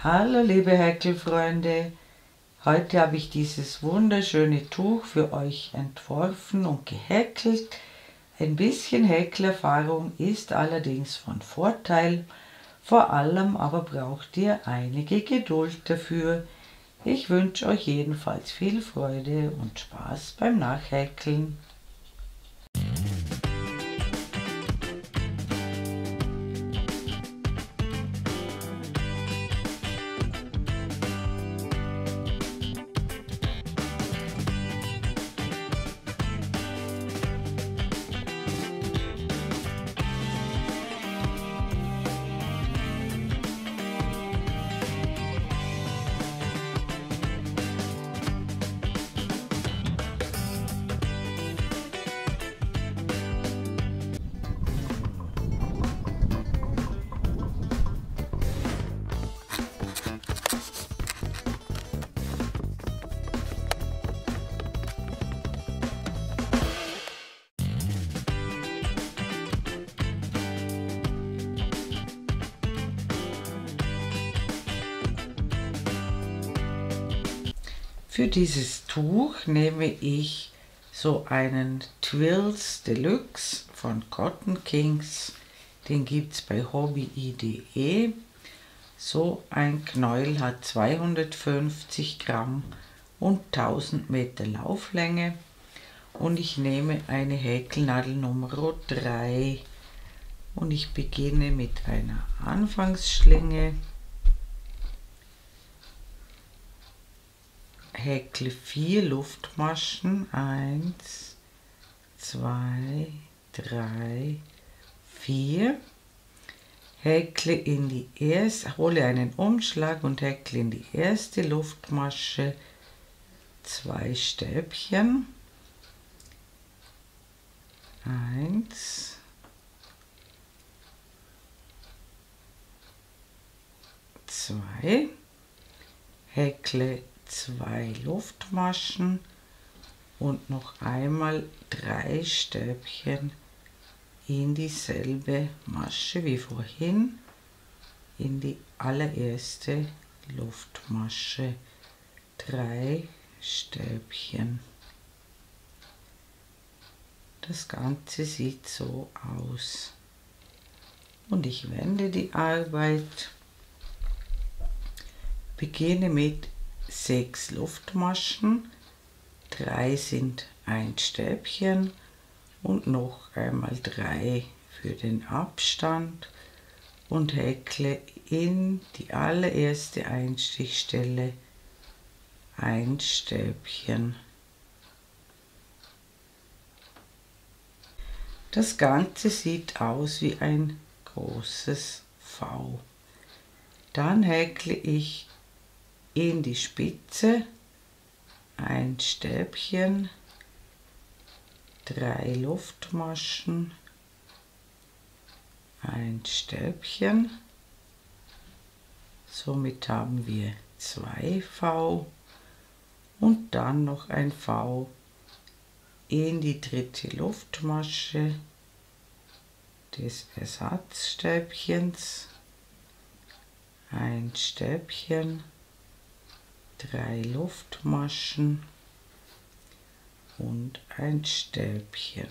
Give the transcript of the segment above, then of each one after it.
Hallo liebe Häkelfreunde, heute habe ich dieses wunderschöne Tuch für euch entworfen und gehäkelt. Ein bisschen Häkelerfahrung ist allerdings von Vorteil, vor allem aber braucht ihr einige Geduld dafür. Ich wünsche euch jedenfalls viel Freude und Spaß beim Nachhäkeln. Für dieses Tuch nehme ich so einen Twills Deluxe von Cotton Kings. Den gibt es bei hobby.de. So ein Knäuel hat 250 Gramm und 1000 Meter Lauflänge. Und ich nehme eine Häkelnadel Nummer 3. Und ich beginne mit einer Anfangsschlinge. Häkle 4 Luftmaschen, 1, 2, 3, 4, häkle in die erste, hole einen Umschlag und häkle in die erste Luftmasche 2 Stäbchen, 1, 2, häkle 2 Luftmaschen und noch einmal 3 Stäbchen in dieselbe Masche wie vorhin, in die allererste Luftmasche 3 Stäbchen. Das Ganze sieht so aus. Und ich wende die Arbeit, beginne mit 6 Luftmaschen, 3 sind ein Stäbchen und noch einmal 3 für den Abstand und häkle in die allererste Einstichstelle ein Stäbchen. Das Ganze sieht aus wie ein großes V. Dann häkle ich in die Spitze ein Stäbchen, 3 Luftmaschen, ein Stäbchen, somit haben wir 2 V und dann noch ein V in die dritte Luftmasche des Ersatzstäbchens, ein Stäbchen, 3 Luftmaschen und ein Stäbchen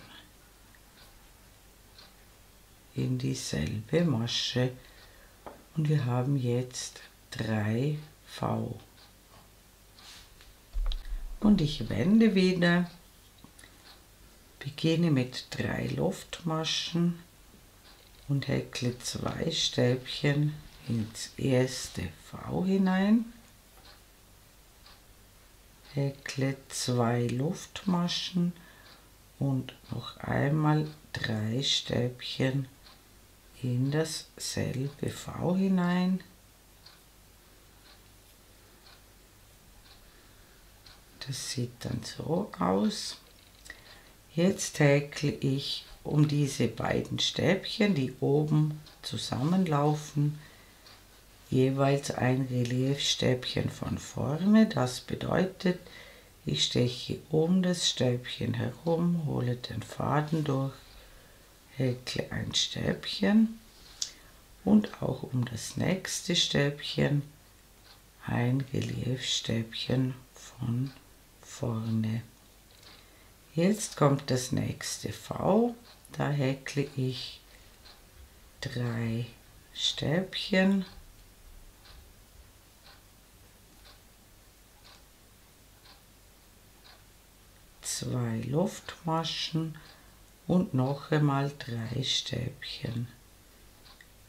in dieselbe Masche und wir haben jetzt 3 V. Und ich wende wieder, beginne mit 3 Luftmaschen und häkle 2 Stäbchen ins erste V hinein. Häkle 2 Luftmaschen und noch einmal 3 Stäbchen in dasselbe V hinein. Das sieht dann so aus. Jetzt häkle ich um diese beiden Stäbchen, die oben zusammenlaufen, jeweils ein Reliefstäbchen von vorne. Das bedeutet, ich steche um das Stäbchen herum, hole den Faden durch, häkle ein Stäbchen und auch um das nächste Stäbchen ein Reliefstäbchen von vorne. Jetzt kommt das nächste V, da häkle ich 3 Stäbchen, zwei Luftmaschen und noch einmal 3 Stäbchen.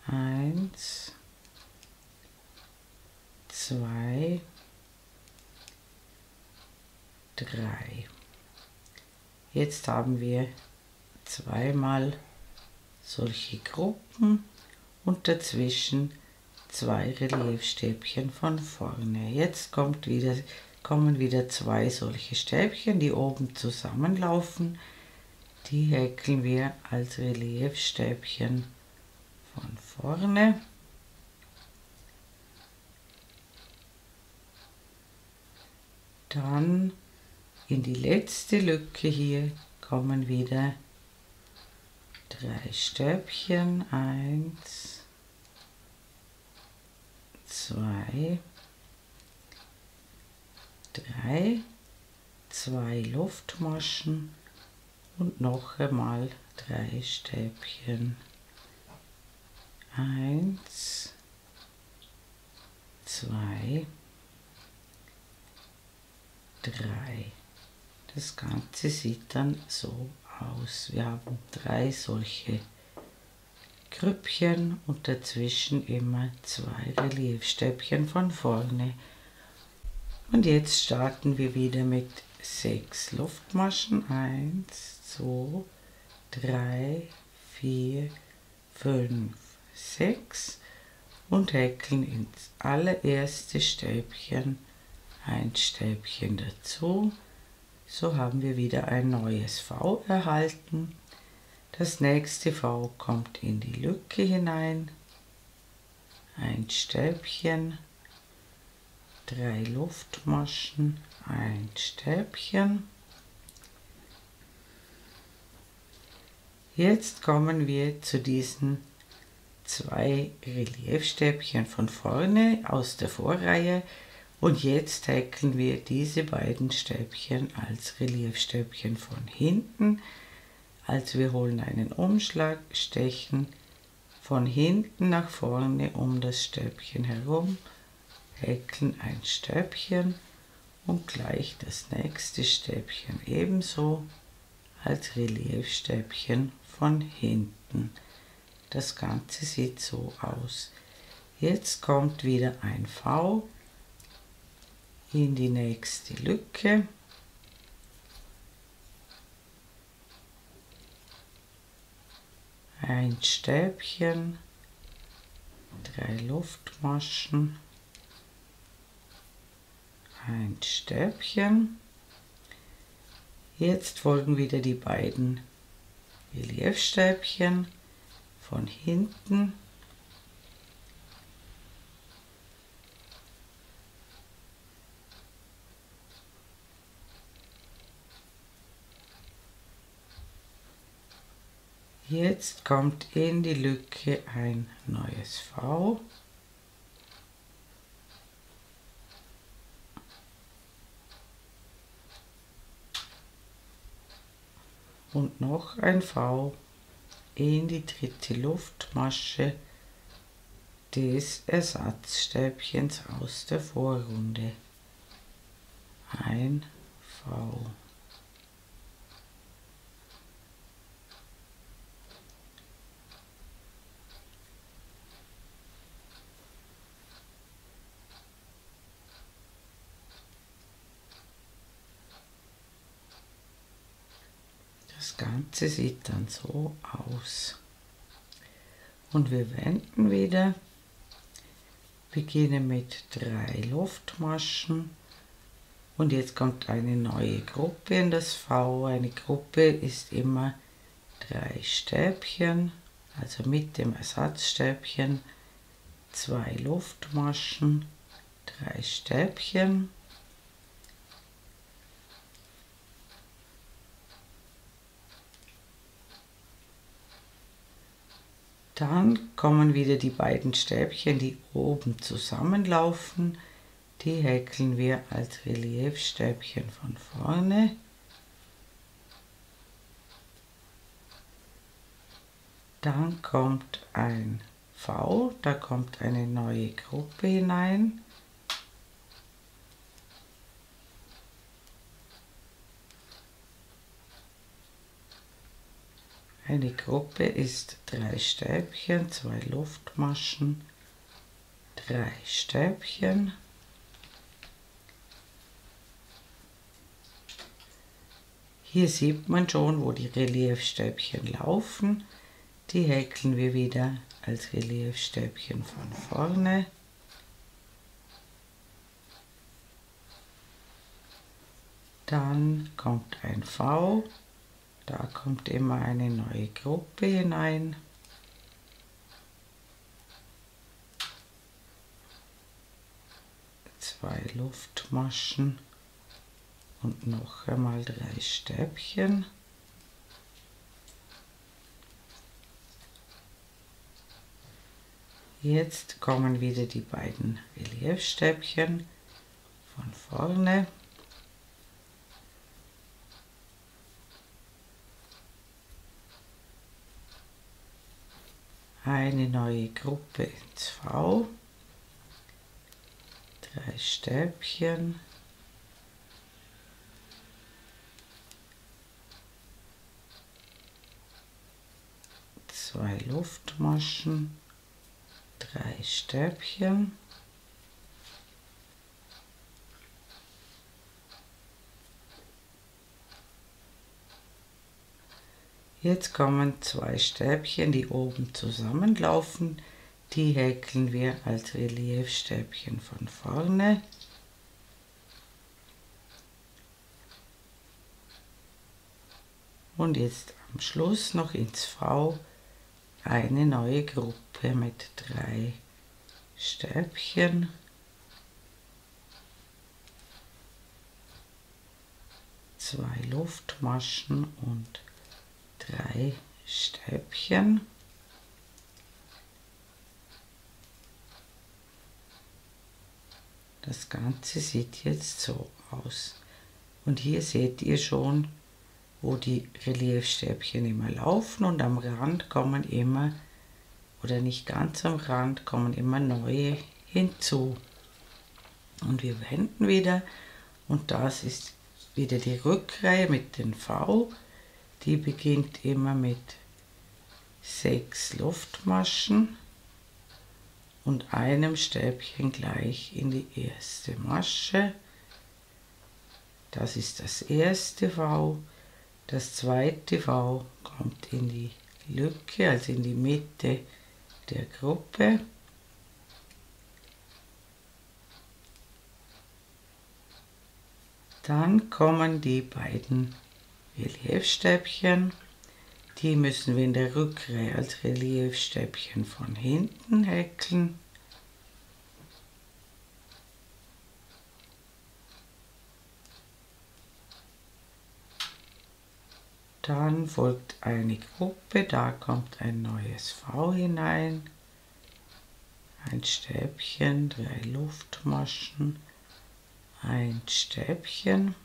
1, 2, 3. Jetzt haben wir zweimal solche Gruppen und dazwischen 2 Reliefstäbchen von vorne. Jetzt kommen wieder 2 solche Stäbchen, die oben zusammenlaufen. Die häkeln wir als Reliefstäbchen von vorne. Dann in die letzte Lücke hier kommen wieder 3 Stäbchen, 1, 2, 3, 2 Luftmaschen und noch einmal 3 Stäbchen, 1, 2, 3. Das Ganze sieht dann so aus. Wir haben 3 solche Grüppchen und dazwischen immer 2 Reliefstäbchen von vorne. Und jetzt starten wir wieder mit 6 Luftmaschen. 1, 2, 3, 4, 5, 6 und häkeln ins allererste Stäbchen ein Stäbchen dazu. So haben wir wieder ein neues V erhalten. Das nächste V kommt in die Lücke hinein. Ein Stäbchen, 3 Luftmaschen, ein Stäbchen. Jetzt kommen wir zu diesen 2 Reliefstäbchen von vorne aus der Vorreihe. Und jetzt häkeln wir diese beiden Stäbchen als Reliefstäbchen von hinten. Also wir holen einen Umschlag, stechen von hinten nach vorne um das Stäbchen herum, häkeln ein Stäbchen und gleich das nächste Stäbchen ebenso als Reliefstäbchen von hinten. Das Ganze sieht so aus. Jetzt kommt wieder ein V in die nächste Lücke. Ein Stäbchen, 3 Luftmaschen, ein Stäbchen. Jetzt folgen wieder die beiden Reliefstäbchen von hinten. Jetzt kommt in die Lücke ein neues V. Und noch ein V in die dritte Luftmasche des Ersatzstäbchens aus der Vorrunde. Ein V. Das Ganze sieht dann so aus. Und wir wenden wieder, beginnen mit 3 Luftmaschen und jetzt kommt eine neue Gruppe in das V. Eine Gruppe ist immer 3 Stäbchen, also mit dem Ersatzstäbchen 2 Luftmaschen, 3 Stäbchen. Dann kommen wieder die beiden Stäbchen, die oben zusammenlaufen. Die häkeln wir als Reliefstäbchen von vorne. Dann kommt ein V, da kommt eine neue Gruppe hinein. Eine Gruppe ist 3 Stäbchen, 2 Luftmaschen, 3 Stäbchen. Hier sieht man schon, wo die Reliefstäbchen laufen. Die häkeln wir wieder als Reliefstäbchen von vorne. Dann kommt ein V, da kommt immer eine neue Gruppe hinein. Zwei Luftmaschen und noch einmal 3 Stäbchen. Jetzt kommen wieder die beiden Reliefstäbchen von vorne. Eine neue Gruppe ins V. 3 Stäbchen. Zwei Luftmaschen. 3 Stäbchen. Jetzt kommen 2 Stäbchen, die oben zusammenlaufen. Die häkeln wir als Reliefstäbchen von vorne. Und jetzt am Schluss noch ins V eine neue Gruppe mit 3 Stäbchen. Zwei Luftmaschen und 3 Stäbchen. Das Ganze sieht jetzt so aus. Und hier seht ihr schon, wo die Reliefstäbchen immer laufen, und am Rand kommen immer, oder nicht ganz am Rand, kommen immer neue hinzu. Und wir wenden wieder, und das ist wieder die Rückreihe mit den V. Die beginnt immer mit 6 Luftmaschen und einem Stäbchen gleich in die erste Masche. Das ist das erste V. Das zweite V kommt in die Lücke, also in die Mitte der Gruppe. Dann kommen die beiden Reliefstäbchen. Die müssen wir in der Rückreihe als Reliefstäbchen von hinten häkeln. Dann folgt eine Gruppe, da kommt ein neues V hinein, ein Stäbchen, 3 Luftmaschen, ein Stäbchen,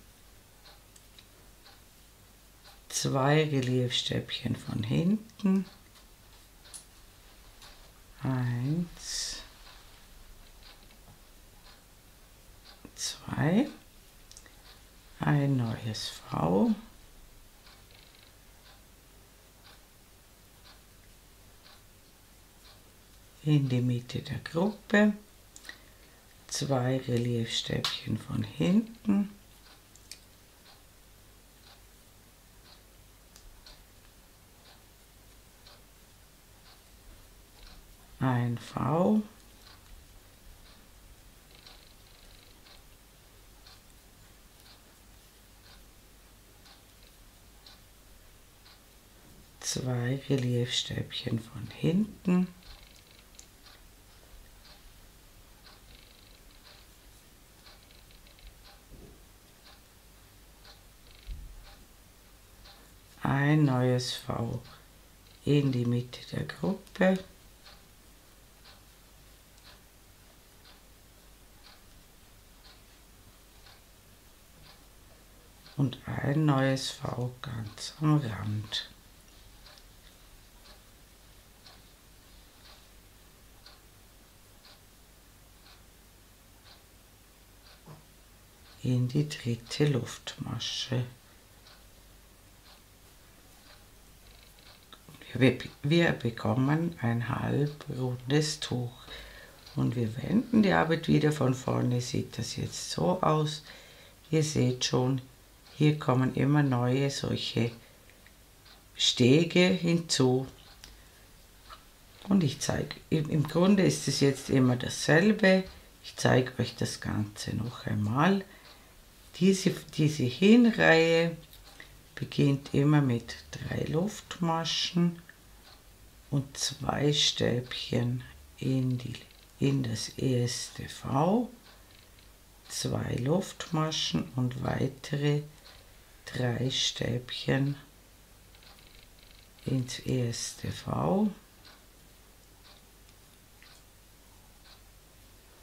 2 Reliefstäbchen von hinten, 1, 2, ein neues V, in die Mitte der Gruppe, 2 Reliefstäbchen von hinten, ein V, zwei Reliefstäbchen von hinten, ein neues V in die Mitte der Gruppe, und ein neues V ganz am Rand. In die dritte Luftmasche. Wir bekommen ein halbrundes Tuch und wir wenden die Arbeit wieder von vorne. Sieht das jetzt so aus. Ihr seht schon, hier kommen immer neue solche Stege hinzu. Und ich zeige, im Grunde ist es jetzt immer dasselbe. Ich zeige euch das Ganze noch einmal. Diese Hinreihe beginnt immer mit 3 Luftmaschen und 2 Stäbchen in das erste V, 2 Luftmaschen und weitere 3 Stäbchen ins erste V.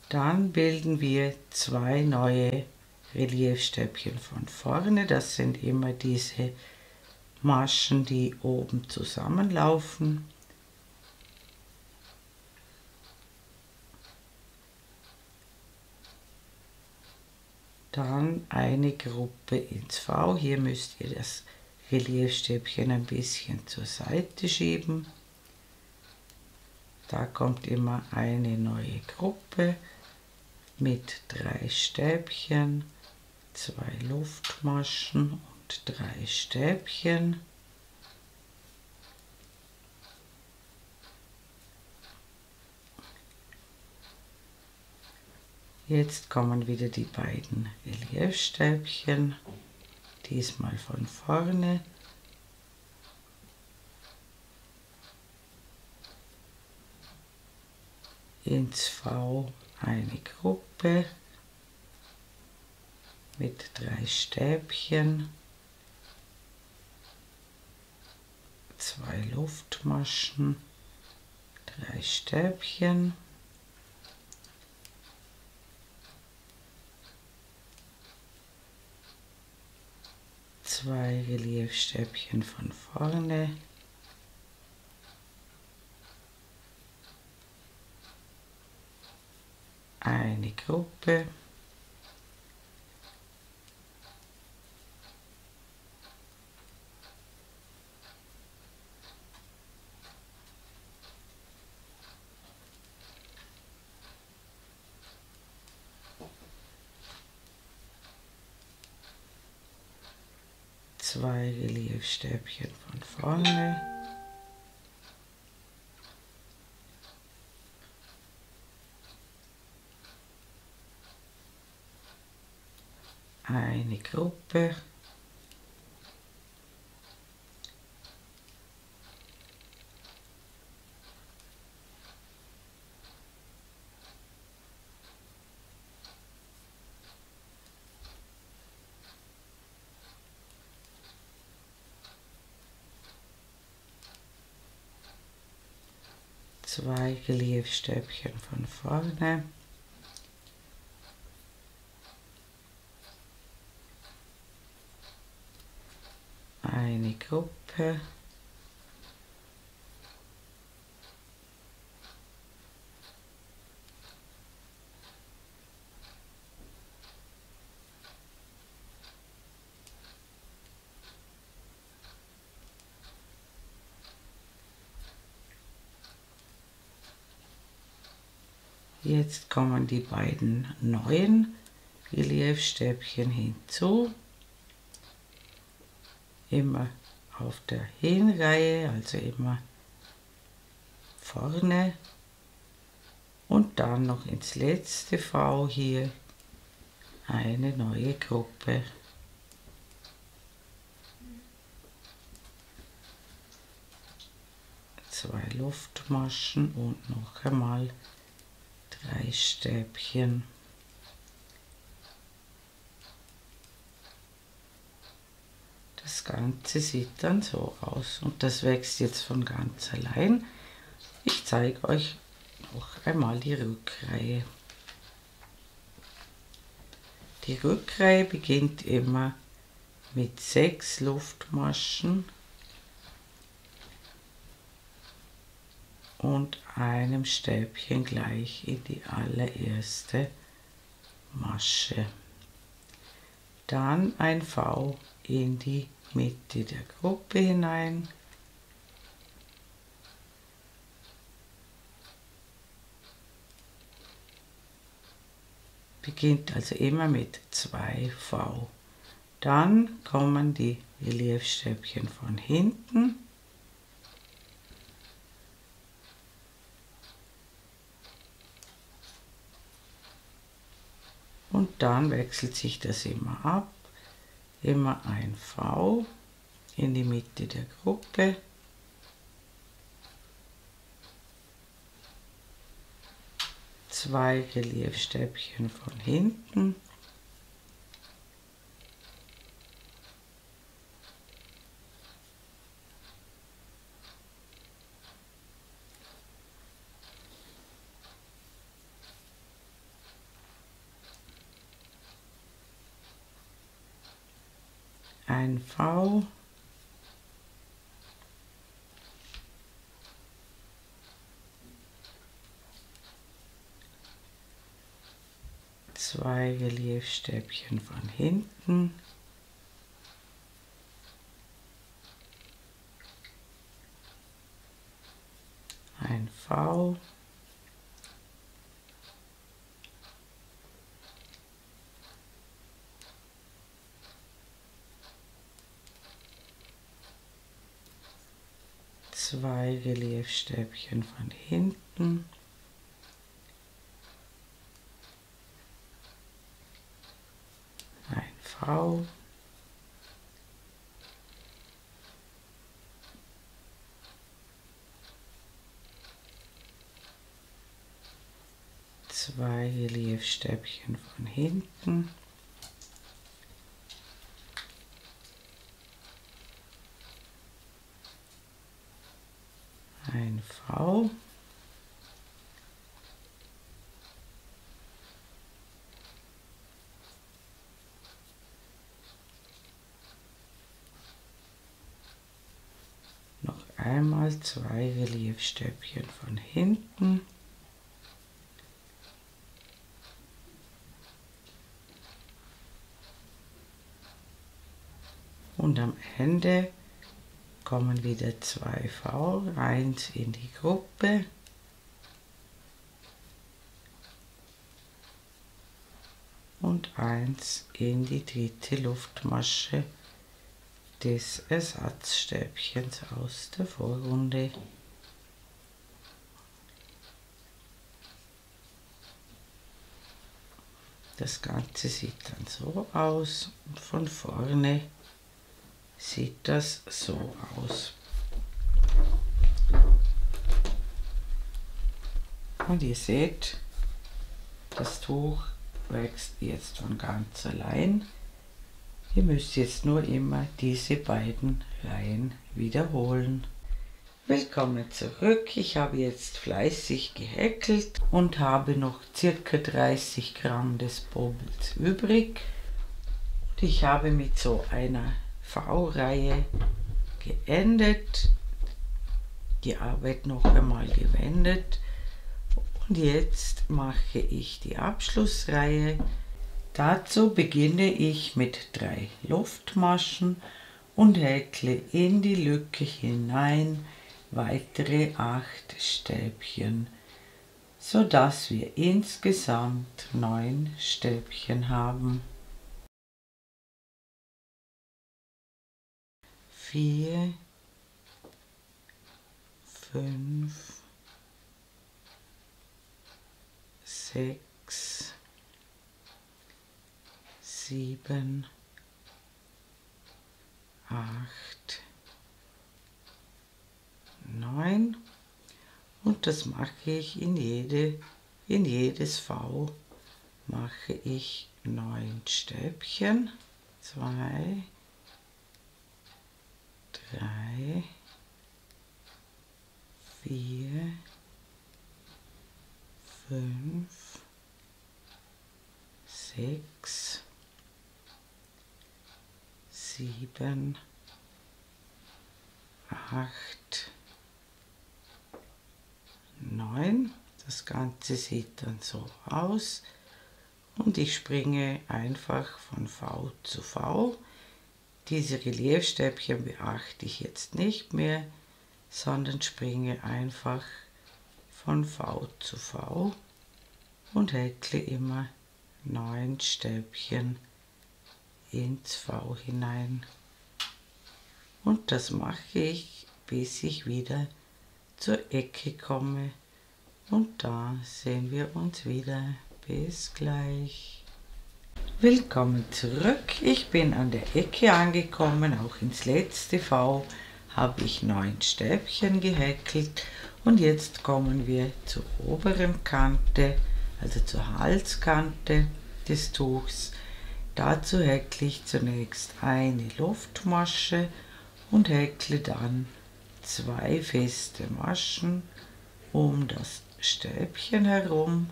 Dann bilden wir 2 neue Reliefstäbchen von vorne. Das sind immer diese Maschen, die oben zusammenlaufen. Dann eine Gruppe ins V. Hier müsst ihr das Reliefstäbchen ein bisschen zur Seite schieben. Da kommt immer eine neue Gruppe mit 3 Stäbchen, 2 Luftmaschen und 3 Stäbchen. Jetzt kommen wieder die beiden Reliefstäbchen, diesmal von vorne. Ins V eine Gruppe mit 3 Stäbchen, 2 Luftmaschen, 3 Stäbchen. Zwei Reliefstäbchen von vorne. Eine Gruppe. Zwei Reliefstäbchen von vorne. Eine Gruppe. Zwei Reliefstäbchen von vorne. Eine Gruppe. Jetzt kommen die beiden neuen Reliefstäbchen hinzu. Immer auf der Hinreihe, also immer vorne. Und dann noch ins letzte V hier eine neue Gruppe. Zwei Luftmaschen und noch einmal 3 Stäbchen. Das Ganze sieht dann so aus und das wächst jetzt von ganz allein. Ich zeige euch noch einmal die Rückreihe. Die Rückreihe beginnt immer mit 6 Luftmaschen und einem Stäbchen gleich in die allererste Masche. Dann ein V in die Mitte der Gruppe hinein. Beginnt also immer mit 2 V. Dann kommen die Reliefstäbchen von hinten. Und dann wechselt sich das immer ab. Immer ein V in die Mitte der Gruppe. Zwei Reliefstäbchen von hinten. Ein V. Zwei Reliefstäbchen von hinten. Ein V. Zwei Reliefstäbchen von hinten. Ein V. Zwei Reliefstäbchen von hinten. Ein V. Noch einmal zwei Reliefstäbchen von hinten. Und am Ende kommen wieder 2 V, eins in die Gruppe. Und eins in die dritte Luftmasche des Ersatzstäbchens aus der Vorrunde. Das Ganze sieht dann so aus und von vorne sieht das so aus. Und ihr seht, das Tuch wächst jetzt von ganz allein. Ihr müsst jetzt nur immer diese beiden Reihen wiederholen. Willkommen zurück. Ich habe jetzt fleißig gehäkelt und habe noch ca. 30 Gramm des Bobels übrig. Und ich habe mit so einer V-Reihe geendet, die Arbeit noch einmal gewendet. Und jetzt mache ich die Abschlussreihe. Dazu beginne ich mit 3 Luftmaschen und häkle in die Lücke hinein weitere 8 Stäbchen, so dass wir insgesamt 9 Stäbchen haben. 4, 5, 6, 7, 8, 9 und das mache ich in jedes V mache ich 9 Stäbchen. 2, 3, 4, 5, 6, 7, 8, 9. Das Ganze sieht dann so aus und ich springe einfach von V zu V. Diese Reliefstäbchen beachte ich jetzt nicht mehr, sondern springe einfach von V zu V und häkle immer 9 Stäbchen ins V hinein. Und das mache ich, bis ich wieder zur Ecke komme. Und da sehen wir uns wieder. Bis gleich. Willkommen zurück. Ich bin an der Ecke angekommen. Auch ins letzte V habe ich 9 Stäbchen gehäkelt. Und jetzt kommen wir zur oberen Kante, also zur Halskante des Tuchs. Dazu häkle ich zunächst eine Luftmasche und häkle dann 2 feste Maschen um das Stäbchen herum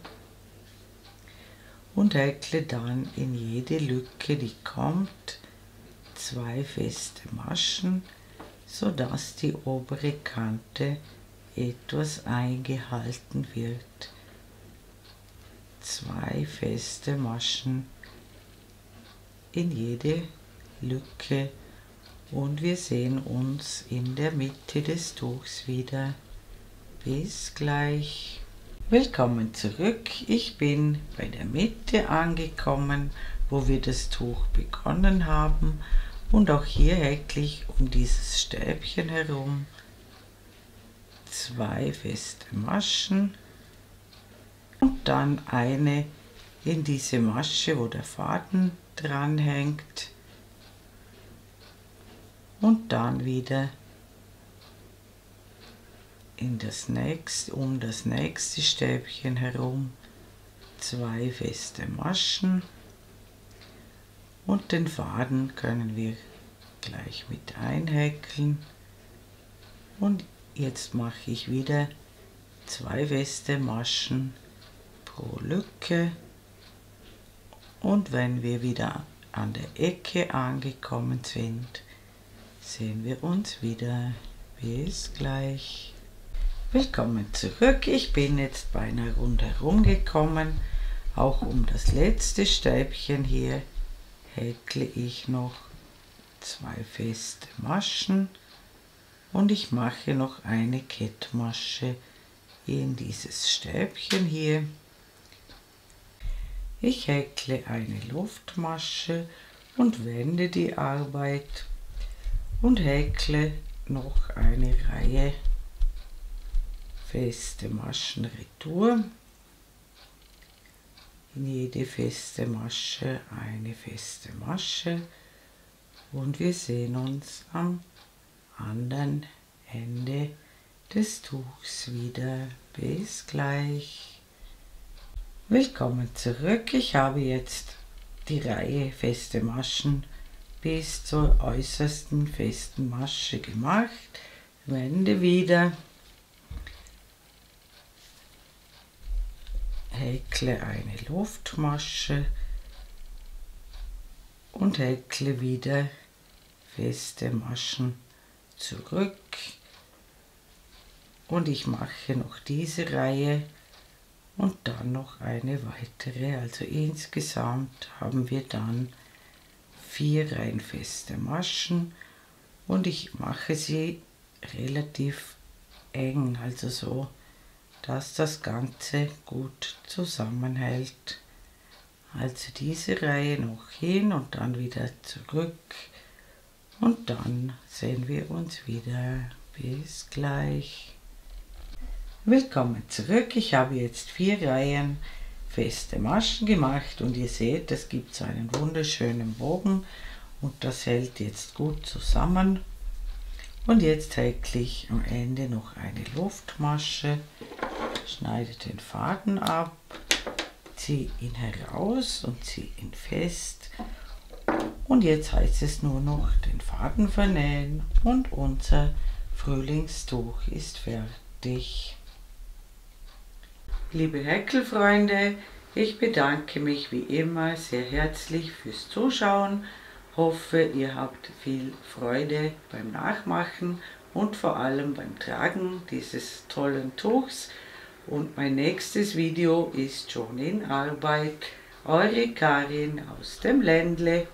und häkle dann in jede Lücke, die kommt, 2 feste Maschen, sodass die obere Kante etwas eingehalten wird. 2 feste Maschen in jede Lücke und wir sehen uns in der Mitte des Tuchs wieder. Bis gleich. Willkommen zurück. Ich bin bei der Mitte angekommen, wo wir das Tuch begonnen haben und auch hier häkle ich um dieses Stäbchen herum 2 feste Maschen und dann eine in diese Masche, wo der Faden dran hängt und dann wieder um das nächste Stäbchen herum 2 feste Maschen und den Faden können wir gleich mit einhäkeln und jetzt mache ich wieder 2 feste Maschen pro Lücke und wenn wir wieder an der Ecke angekommen sind, sehen wir uns wieder. Bis gleich. Willkommen zurück. Ich bin jetzt beinahe rundherum gekommen. Auch um das letzte Stäbchen hier häkle ich noch 2 feste Maschen und ich mache noch eine Kettmasche in dieses Stäbchen hier. Ich häkle eine Luftmasche und wende die Arbeit und häkle noch eine Reihe feste Maschen retour. In jede feste Masche eine feste Masche und wir sehen uns am anderen Ende des Tuchs wieder. Bis gleich. Willkommen zurück. Ich habe jetzt die Reihe feste Maschen bis zur äußersten festen Masche gemacht. Wende wieder, häkle eine Luftmasche und häkle wieder feste Maschen zurück und ich mache noch diese Reihe und dann noch eine weitere, also insgesamt haben wir dann 4 Reihen feste Maschen und ich mache sie relativ eng, also so, dass das Ganze gut zusammenhält. Also diese Reihe noch hin und dann wieder zurück und dann sehen wir uns wieder. Bis gleich. Willkommen zurück. Ich habe jetzt 4 Reihen feste Maschen gemacht und ihr seht, es gibt so einen wunderschönen Bogen und das hält jetzt gut zusammen. Und jetzt häkle ich am Ende noch eine Luftmasche, schneide den Faden ab, ziehe ihn heraus und ziehe ihn fest. Und jetzt heißt es nur noch den Faden vernähen und unser Frühlingstuch ist fertig. Liebe Häkelfreunde, ich bedanke mich wie immer sehr herzlich fürs Zuschauen Hoffe, ihr habt viel Freude beim Nachmachen und vor allem beim Tragen dieses tollen Tuchs. Und mein nächstes Video ist schon in Arbeit. Eure Karin aus dem Ländle.